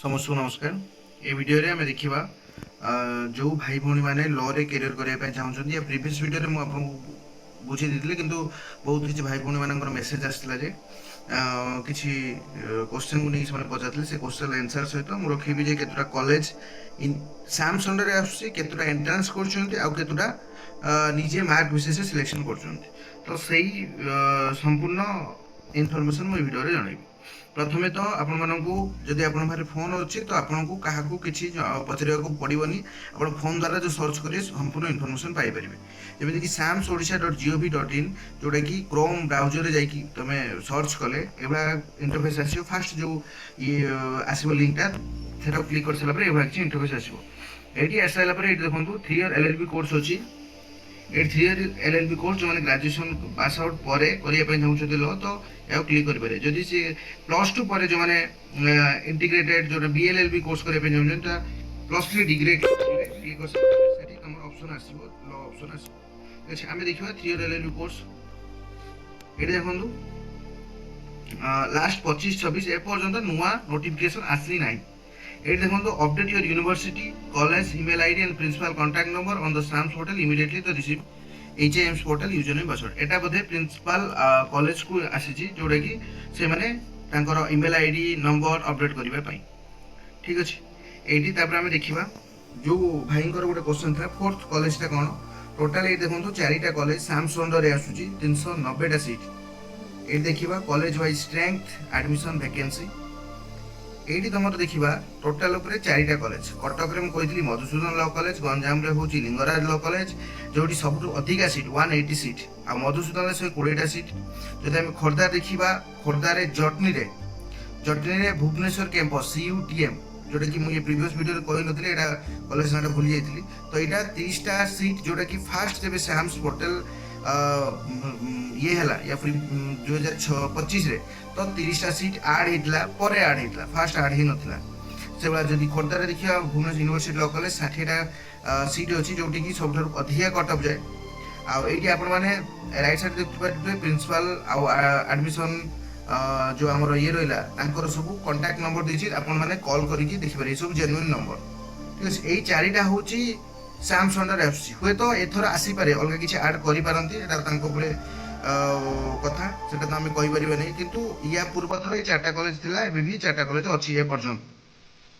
ସମସ୍ତଙ୍କୁ ନମସ୍କାର। ଏ ଭିଡ଼ିଓରେ ଆମେ ଦେଖିବା ଯେଉଁ ଭାଇ ଭଉଣୀମାନେ ଲରେ କ୍ୟାରିୟର କରିବା ପାଇଁ ଚାହୁଁଛନ୍ତି। ୟା ପ୍ରିଭିୟସ୍ ଭିଡ଼ିଓରେ ମୁଁ ଆପଣଙ୍କୁ ବୁଝେଇ ଦେଇଥିଲି, କିନ୍ତୁ ବହୁତ କିଛି ଭାଇ ଭଉଣୀମାନଙ୍କର ମେସେଜ୍ ଆସିଥିଲା ଯେ କିଛି କୋଶ୍ଚିନ୍କୁ ନେଇକି ସେମାନେ ପଚାରିଥିଲେ। ସେ କୋଶ୍ଚିନ୍ ଆନ୍ସର୍ ସହିତ ମୁଁ ରଖିବି ଯେ କେତେଟା କଲେଜ ସାମ୍ସ ଅଣ୍ଡରରେ ଆସୁଛି, କେତେଟା ଏଣ୍ଟ୍ରାନ୍ସ କରୁଛନ୍ତି, ଆଉ କେତେଟା ନିଜେ ମାର୍କ ବିଶେଷରେ ସିଲେକ୍ସନ୍ କରୁଛନ୍ତି। ତ ସେଇ ସମ୍ପୂର୍ଣ୍ଣ ଇନଫର୍ମେସନ୍ ମୁଁ ଏ ଭିଡ଼ିଓରେ ଜଣାଇବି। ପ୍ରଥମେ ତ ଆପଣମାନଙ୍କୁ ଯଦି ଆପଣଙ୍କ ପାଖରେ ଫୋନ୍ ଅଛି ତ ଆପଣଙ୍କୁ କାହାକୁ କିଛି ପଚାରିବାକୁ ପଡ଼ିବନି। ଆପଣ ଫୋନ୍ ଦ୍ୱାରା ଯେଉଁ ସର୍ଚ୍ଚ କରିବେ ସମ୍ପୂର୍ଣ୍ଣ ଇନଫର୍ମେସନ୍ ପାଇପାରିବେ। ଯେମିତିକି samsodisha.gov.in, ଯେଉଁଟାକି କ୍ରୋମ୍ ବ୍ରାଉଜରରେ ଯାଇକି ତୁମେ ସର୍ଚ୍ଚ କଲେ ଏଭଳିଆ ଇଣ୍ଟରଫେସ୍ ଆସିବ। ଫାଷ୍ଟ ଯେଉଁ ଆସିବ ଲିଙ୍କଟା, ସେଟାକୁ କ୍ଲିକ୍ କରିସାରିଲା ପରେ ଏଭଳିଆ କିଛି ଇଣ୍ଟରଫେସ୍ ଆସିବ। ଏଇଠି ଆସିସାରିଲା ପରେ ଏଇଠି ଦେଖନ୍ତୁ 3 year LLB କୋର୍ସ ଅଛି। ଏ 3 year LLB କୋର୍ସ ଯେଉଁମାନେ ଗ୍ରାଜୁଏସନ୍ ପାସ୍ ଆଉଟ୍ ପରେ କରିବା ପାଇଁ ଚାହୁଁଛନ୍ତି ଲ, ତ ଏହାକୁ କ୍ଲିକ୍ କରିପାରିବେ। ଯଦି ସେ +2 ପରେ ଯେଉଁମାନେ ଇଣ୍ଟିଗ୍ରେଟେଡ୍ ଯେଉଁଟା BLLB କୋର୍ସ କରିବା ପାଇଁ ଚାହୁଁଛନ୍ତି, ତା +3 ଡିଗ୍ରୀ କ୍ଲିକ୍ କରିସାରିଲା ପରେ ସେଠି ତୁମର ଅପସନ୍ ଆସିବ, ଲ ଅପସନ୍ ଆସିବ। ଠିକ୍ ଅଛି, ଆମେ ଦେଖିବା 3 year LLB କୋର୍ସ। ଏଠି ଦେଖନ୍ତୁ ଲାଷ୍ଟ 25-26 ଏପର୍ଯ୍ୟନ୍ତ ନୂଆ ନୋଟିଫିକେସନ୍ ଆସିନି ନାହିଁ। ଏଠି ଦେଖନ୍ତୁ update your university college email ID and principal contact number on the SAMS portal immediately to receive HIMS portal user name password. ଏଟା ବୋଧେ ପ୍ରିନ୍ସିପାଲ କଲେଜକୁ ଆସିଛି, ଯେଉଁଟାକି ସେମାନେ ତାଙ୍କର ଇମେଲ୍ ଆଇଡି ନମ୍ବର ଅପଡେଟ୍ କରିବା ପାଇଁ। ଠିକ୍ ଅଛି, ଏଇଠି ତାପରେ ଆମେ ଦେଖିବା ଯେଉଁ ଭାଇଙ୍କର ଗୋଟେ କ୍ୱେଶ୍ଚନ୍ ଥିଲା ଫୋର୍ଥ କଲେଜଟା କ'ଣ। ଟୋଟାଲ ଏଇ ଦେଖନ୍ତୁ 4ଟା କଲେଜ ସାମ୍ସ ଅଣ୍ଡରରେ ଆସୁଛି, 390ଟା ସିଟ୍। ଏଇଠି ଦେଖିବା college wise strength admission vacancy. ଏଇଠି ତୁମର ଦେଖିବା ଟୋଟାଲ ଉପରେ 4ଟା କଲେଜ। କଟକରେ ମୁଁ କହିଥିଲି ମଧୁସୂଦନ ଲ କଲେଜ, ଗଞ୍ଜାମରେ ହେଉଛି ଲିଙ୍ଗରାଜ ଲ କଲେଜ ଯେଉଁଠି ସବୁଠୁ ଅଧିକା ସିଟ୍ 180 ସିଟ୍, ଆଉ ମଧୁସୂଦନରେ 120ଟା ସିଟ୍। ଯଦି ଆମେ ଖୋର୍ଦ୍ଧା ଦେଖିବା, ଖୋର୍ଦ୍ଧାରେ ଜଟନୀରେ ଭୁବନେଶ୍ୱର କ୍ୟାମ୍ପସ୍ CUTM, ଯେଉଁଟାକି ମୁଁ ଏ ପ୍ରିଭିୟସ୍ ଭିଡ଼ିଓରେ କହିନଥିଲି, ଏଇଟା କଲେଜ ନାଁଟା ଭୁଲି ଯାଇଥିଲି। ତ ଏଇଟା 30ଟା ସିଟ୍, ଯେଉଁଟାକି ଫାଷ୍ଟ ଯେବେ ସାମ୍ସ ପୋର୍ଟାଲ ଇଏ ହେଲା ୟା 2025ରେ, ତ 30ଟା ସିଟ୍ ଆଡ଼୍ ହେଇଥିଲା, ପରେ ଆଡ଼୍ ହେଇଥିଲା, ଫାଷ୍ଟ ଆଡ଼୍ ହେଇନଥିଲା। ସେଭଳିଆ ଯଦି ଖୋର୍ଦ୍ଧାରେ ଦେଖିବା ଭୁବନେଶ୍ୱର ୟୁନିଭର୍ସିଟି ଲ କଲେଜ 60ଟା ସିଟ୍ ଅଛି, ଯେଉଁଠିକି ସବୁଠାରୁ ଅଧିକା କଟଅଫ୍ ଯାଏ। ଆଉ ଏଇଠି ଆପଣମାନେ ରାଇଟ୍ ସାଇଡ୍ ଦେଖିପାରିବେ ପ୍ରିନ୍ସିପାଲ ଆଉ ଆଡମିସନ୍ ଯେଉଁ ଆମର ଇଏ ରହିଲା ତାଙ୍କର ସବୁ କଣ୍ଟାକ୍ଟ ନମ୍ବର ଦେଇଛି, ଆପଣମାନେ କଲ୍ କରିକି ଦେଖିପାରିବେ। ଏସବୁ ଜେନୁଇନ୍ ନମ୍ବର। ଠିକ୍ ଅଛି, ଏଇ 4ଟା ହେଉଛି ସାମ୍ସ ଅଣ୍ଡରରେ ଆସୁଛି। ହୁଏତ ଏଥର ଆସିପାରେ ଅଲଗା କିଛି ଆଡ଼୍ କରିପାରନ୍ତି, ଏଇଟା ତାଙ୍କ ଉପରେ କଥା, ସେଟା ତ ଆମେ କହିପାରିବାନି। କିନ୍ତୁ ୟା ପୂର୍ବ ଥର ଏଇ 4ଟା କଲେଜ ଥିଲା, ଏବେ ବି 4ଟା କଲେଜ ଅଛି ଏ ପର୍ଯ୍ୟନ୍ତ।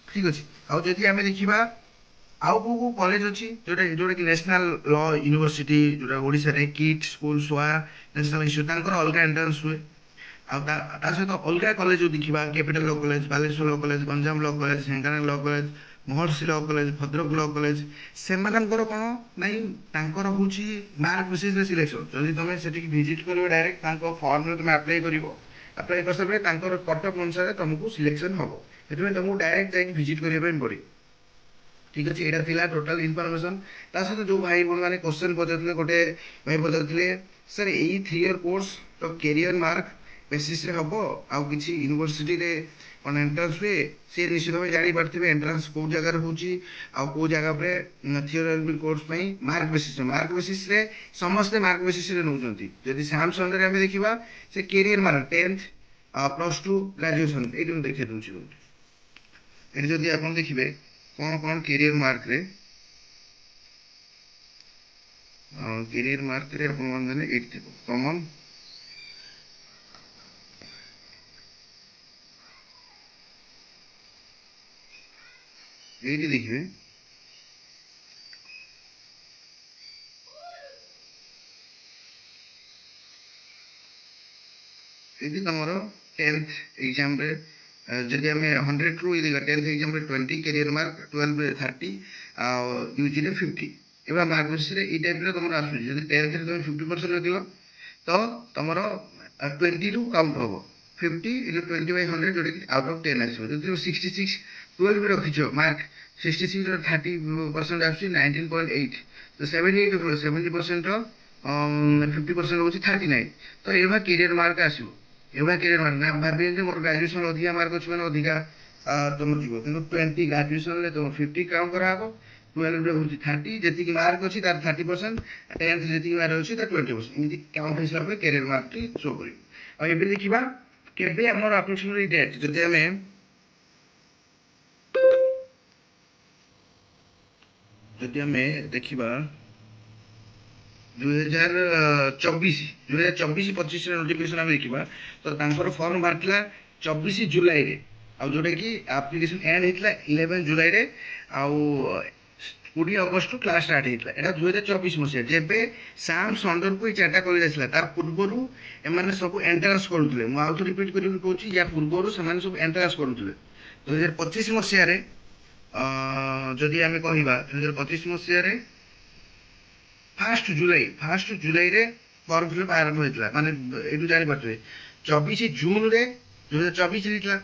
ଠିକ୍ ଅଛି, ଆଉ ଯଦି ଆମେ ଦେଖିବା ଆଉ କେଉଁ କଲେଜ ଅଛି ଯେଉଁଟାକି ନ୍ୟାସନାଲ ଲ ୟୁନିଭର୍ସିଟି, ଯେଉଁଟା ଓଡ଼ିଶାରେ କିଟ୍ ସ୍କୁଲ, ସ୍ୱା ନ୍ୟାସନାଲ ଇନଷ୍ଟିଚ୍ୟୁଟ୍, ତାଙ୍କର ଅଲଗା ଏଣ୍ଟ୍ରାନ୍ସ ହୁଏ। ଆଉ ତା ସହିତ ଅଲଗା କଲେଜ ଯେଉଁ ଦେଖିବା capital law college, Baleswar law college, Ganjam law college, Dhenkanal law college, Maharshi law college, Bhadrak law college, ସେମାନଙ୍କର କ'ଣ ନାଇଁ, ତାଙ୍କର ହେଉଛି ମାର୍କ ବେସିସ୍ରେ ସିଲେକ୍ସନ୍। ଯଦି ତୁମେ ସେଠିକି ଭିଜିଟ୍ କରିବ, ଡାଇରେକ୍ଟ ତାଙ୍କ ଫର୍ମରେ ତୁମେ ଆପ୍ଲାଏ କରିବ। ଆପ୍ଲାଏ କରିସାରିଲା ପରେ ତାଙ୍କର କଟଅଫ୍ ଅନୁସାରେ ତୁମକୁ ସିଲେକ୍ସନ୍ ହେବ। ସେଥିପାଇଁ ତୁମକୁ ଡାଇରେକ୍ଟ ଯାଇକି ଭିଜିଟ୍ କରିବା ପାଇଁ ପଡ଼ିବ। ଠିକ୍ ଅଛି, ଏଇଟା ଥିଲା ଟୋଟାଲ ଇନଫର୍ମେସନ୍। ତା ସହିତ ଯେଉଁ ଭାଇ ଭଉଣୀମାନେ କ୍ୱେଶ୍ଚନ୍ ପଚାରୁଥିଲେ, ଗୋଟେ ଭାଇ ପଚାରୁଥିଲେ ସାର୍ ଏଇ 3 year କୋର୍ସ ତ କ୍ୟାରିୟର ମାର୍କ ବେସିସ୍ରେ ହେବ, ଆଉ କିଛି ୟୁନିଭର୍ସିଟିରେ କ'ଣ ଏଣ୍ଟ୍ରାନ୍ସ ହୁଏ, ସେ ନିଶ୍ଚିତ ଭାବେ ଜାଣିପାରୁଥିବେ ଏଣ୍ଟ୍ରାନ୍ସ କେଉଁ ଜାଗାରେ ହେଉଛି ଆଉ କେଉଁ ଜାଗା ଉପରେ ଥିଓରିଟିକାଲ କୋର୍ସ ପାଇଁ ମାର୍କ ବେସିସ୍ରେ ସମସ୍ତେ ମାର୍କ ବେସିସ୍ରେ ନେଉଛନ୍ତି। ଯଦି ସାମ୍ସ ଅଣ୍ଡରରେ ଆମେ ଦେଖିବା, ସେ କ୍ୟାରିୟର ମାର୍କ 10th +2 ଗ୍ରାଜୁଏସନ୍, ଏଇଠି ମୁଁ ଦେଖାଇ ଦେଉଛି। ଏଠି ଯଦି ଆପଣ ଦେଖିବେ କ'ଣ କ'ଣ କ୍ୟାରିୟର ମାର୍କରେ ଆପଣମାନେ ଦେଲେ ଏଇଠି ଥିବ କମନ୍। এইটি দেখবে ଏଠି ତମର 10th ଏକ୍ଜାମ୍ରେ ଯଦି ଆମେ 100ରୁ ଏଇ 10th ଏକ୍ଜାମ୍ରେ 20 କ୍ୟାରିୟର ମାର୍କ, 12ରେ 30 ଆଉ ୟୁଜିରେ 50, ଏବା ମାର୍କ ବେସିସ୍ରେ ଏଇ ଟାଇପ୍ର ତମର ଆସୁଛି। ଯଦି 10thରେ ତମେ 50% ରଖିଲ ତ ତମର 20ରୁ କାଉଣ୍ଟ ହେବ। 50 ଇଣ୍ଟୁ 20/100, ଯେଉଁଟାକି ଆଉଟ୍ ଅଫ୍ 10 ଆସିବ। ଯଦି ତୁମେ 66 12 ବି ରଖିଛ ମାର୍କ, 66ର 30% ଆସୁଛି 19.8, ତ 70%ର 50% ହେଉଛି 39। ତ ଏଇଭଳିଆ କ୍ୟାରିୟର ମାର୍କ ଆସିବ। ଏଭଳିଆ କ୍ୟାରିୟର ମାର୍କ ନା ଭାବିବେ ଯେ ମୋର ଗ୍ରାଜୁଏସନ୍ ଅଧିକା ମାର୍କ ଅଛି ମାନେ ଅଧିକା ତୁମର ଯିବ, କିନ୍ତୁ 20 ଗ୍ରାଜୁଏସନ୍ରେ ତୁମର 50 କାଉଣ୍ଟ କରାହେବ, 12ରେ ହେଉଛି 30, ଯେତିକି ମାର୍କ ଅଛି ତାର 30%, 10th ଯେତିକି ମାର୍କ ଅଛି ତାର 20%, ଏମିତି କାଉଣ୍ଟ ହେଇସାରିଲା ପରେ କ୍ୟାରିୟର ମାର୍କଟି ଶୋ କରିବ। ଆଉ ଏବେ ଦେଖିବା କେବେ ଆମର ଆପ୍ଲିକେସନ୍ ଡେଟ୍। ଯଦି ଆମେ ଯଦି ଆମେ ଦେଖିବା 2024-25 ନୋଟିଫିକେସନ ଆମେ ଦେଖିବା ତ ତାଙ୍କର ଫର୍ମ ବାହାରିଥିଲା 24 ଜୁଲାଇରେ, ଆଉ ଯୋଉଟା କି ଆପ୍ଲିକେସନ ଏଣ୍ଡ ହେଇଥିଲା 11 ଜୁଲାଇରେ, ଆଉ 20 ଅଗଷ୍ଟରୁ କ୍ଲାସ ଷ୍ଟାର୍ଟ ହେଇଥିଲା। ଏଇଟା 2024 ମସିହା ଯେବେ ସାମ୍ ସଣ୍ଡରକୁ ଏଇ 4ଟା କଲେଜ ଆସିଲା, ତାର ପୂର୍ବରୁ ଏମାନେ ସବୁ ଏଣ୍ଟ୍ରାନ୍ସ କରୁଥିଲେ। ମୁଁ ଆଉ ଥରେ ରିପିଟ୍ କରିକି କହୁଛି, ୟା ପୂର୍ବରୁ ସେମାନେ ସବୁ ଏଣ୍ଟ୍ରାନ୍ସ କରୁଥିଲେ। 2025 ମସିହାରେ ଯଦି ଆମେ କହିବା 2025 ମସିହାରେ ଫାଷ୍ଟ ଜୁଲାଇରେ ଫର୍ମ ଫିଲ୍ଅପ୍ ଆରମ୍ଭ ହେଇଥିଲା। ମାନେ ଏଇଠୁ ଜାଣିପାରୁଥିବେ 24 ଜୁନରେ 2024 ହେଇଥିଲା,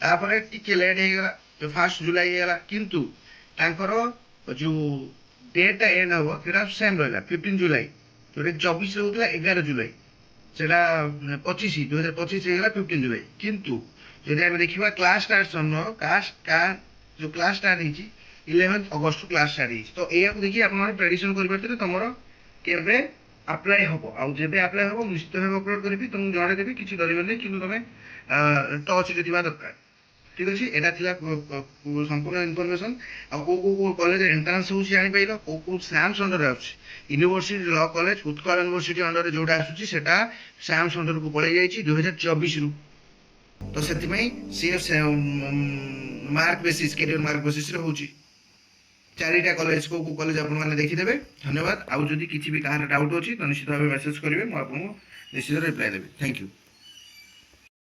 ତାପରେ ଟିକେ ଲେଟ୍ ହେଇଗଲା, ଫାଷ୍ଟ ଜୁଲାଇ ହେଇଗଲା। କିନ୍ତୁ ତାଙ୍କର ଯୋଉ ଡେଟ୍ଟା ଏଣ୍ଡ ହବ ସେଟା ସେମ୍ ରହିଲା 15 ଜୁଲାଇ, ଯୋଉଟା 24 ରହୁଥିଲା 11 ଜୁଲାଇ, ସେଟା 2025 ହେଇଗଲା 15 ଜୁଲାଇ। କିନ୍ତୁ ଯଦି ଆମେ ଦେଖିବା କ୍ଲାସ ଷ୍ଟାର୍ଟ ସମୟ ଯୋଉ କ୍ଲାସ ଷ୍ଟାର୍ଟ ହେଇଛି 11 ଅଗଷ୍ଟରୁ କ୍ଲାସ ଷ୍ଟାର୍ଟ ହେଇଛି। ତ ଏହାକୁ ଦେଖି ଆପଣମାନେ ପ୍ରେଡିକ୍ସନ କରିପାରୁଥିବେ ତମର କେବେ ଆପ୍ଲାଏ ହବ। ଆଉ ଯେବେ ଆପ୍ଲାଏ ହବ ମୁଁ ନିଶ୍ଚିତ ଭାବେ ଅପଲୋଡ କରିବି, ତମକୁ ଜଣେଇଦେବି, କିଛି ଡରିବନି। କିନ୍ତୁ ତମେ ଟଚରେ ଥିବା ଦରକାର। ଠିକ ଅଛି, ଏଟା ଥିଲା ସମ୍ପୂର୍ଣ୍ଣ ଇନଫର୍ମେସନ। ଆଉ କୋଉ କଲେଜ ଏଣ୍ଟ୍ରାନ୍ସ ହଉଛି ଜାଣିପାରିଲ, କୋଉ ସାମ୍ସ ଅଣ୍ଡରରେ ଆସୁଛି। University law college, Utkal university ଅଣ୍ଡରରେ ଯୋଉଟା ଆସୁଛି ସେଟା ସାମ୍ସ ଅଣ୍ଡରକୁ ପଳେଇ ଯାଇଛି 2024ରୁ। ତ ସେଥିପାଇଁ ସିଏ ମାର୍କ ବେସିସ୍, କ୍ୟାରିୟର ମାର୍କ ବେସିସ୍ରେ ହଉଛି। 4ଟା କଲେଜ କୋଉ କଲେଜ ଆପଣମାନେ ଦେଖିଦେବେ। ଧନ୍ୟବାଦ। ଆଉ ଯଦି କିଛି ବି କାହାର ଡାଉଟ୍ ଅଛି ତ ନିଶ୍ଚିତ ଭାବେ ମେସେଜ କରିବେ, ମୁଁ ଆପଣଙ୍କୁ ନିଶ୍ଚିତ ରିପ୍ଲାଏ ଦେବି। Thank you.